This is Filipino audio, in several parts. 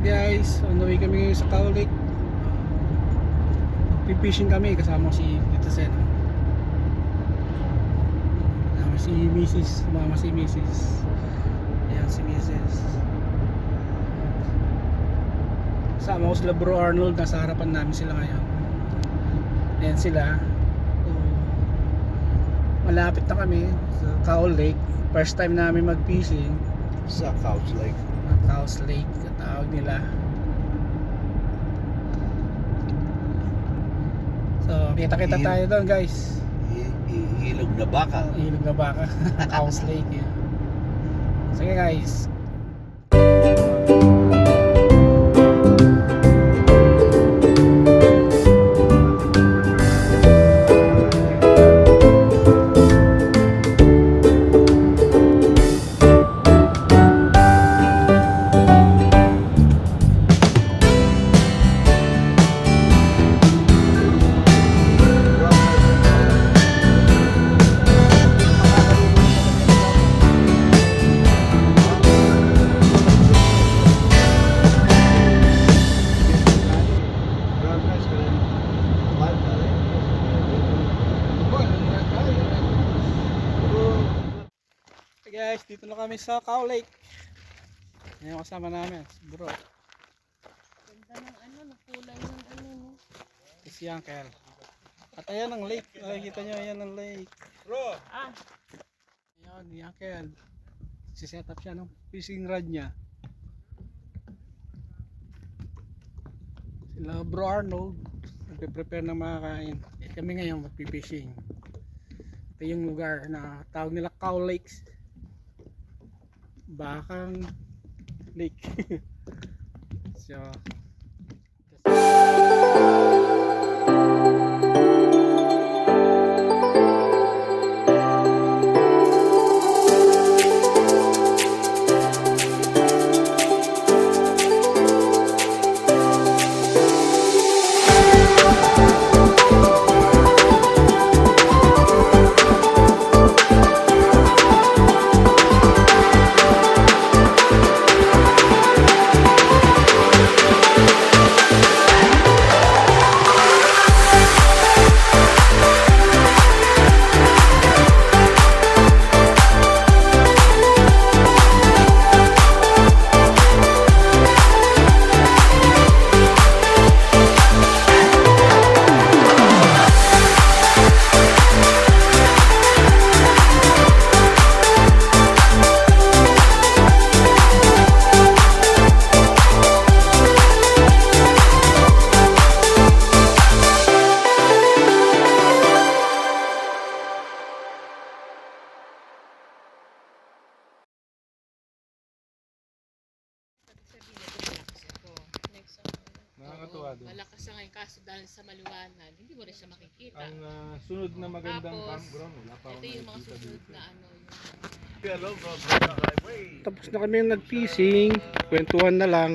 Guys, on the way kami ngayon sa Cow Lake. Pipishing kami kasama si Tito Sen. Kasama si Mrs. Sumama si Mrs. Ayan si Mrs. Kasama ko sila Bro Arnold. Nasa harapan namin sila ngayon. Ayan sila. So, malapit na kami sa Cow Lake. First time namin mag-fishing Sa Couch Lake. Cows Lake katawag nila. So kita-kita tayo doon guys. Ilog na baka. Ilog na baka. Cows Lake yun. Sige guys. Guys, dito na kami sa Cow Lake. Ngayon kasama namin, bro. Ganda ng ano, nakulay ng ano, no? Si Uncle. At ayan ang lake. Nakikita nyo, ayan ang lake. Bro! Ah, Ayan, ni Uncle. Si-set up siya ng fishing rod niya. Sila Bro Arnold. Nagpe-prepare ng mga kain. At kami ngayon magpipishing. Ito yung lugar na tawag nila Cow Lakes. Bakang Lake. So Nakakatuwa doon. malakas siya ngayon kaso dahil sa maliwanag, hindi mo rin siya makikita. Ang sunod na magandang Tapos, campground, wala pa akong Ito yung mga nakikita susunod dito. na ano, yung Hello, bro. Highway. tapos na kami nag-fishing. Kwentuhan na lang.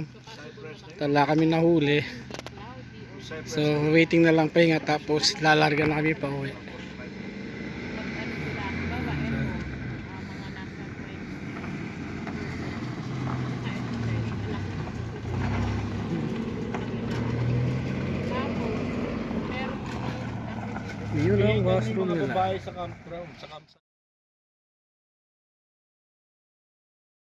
Tala kami nahuli. cloudy or So waiting na lang pahinga tapos lalarga na kami pa uwi. pag ano sila, bawa, mga nasa 20. Yun ang Tingin kami washroom mga nila. babae sa campground, sa campsite.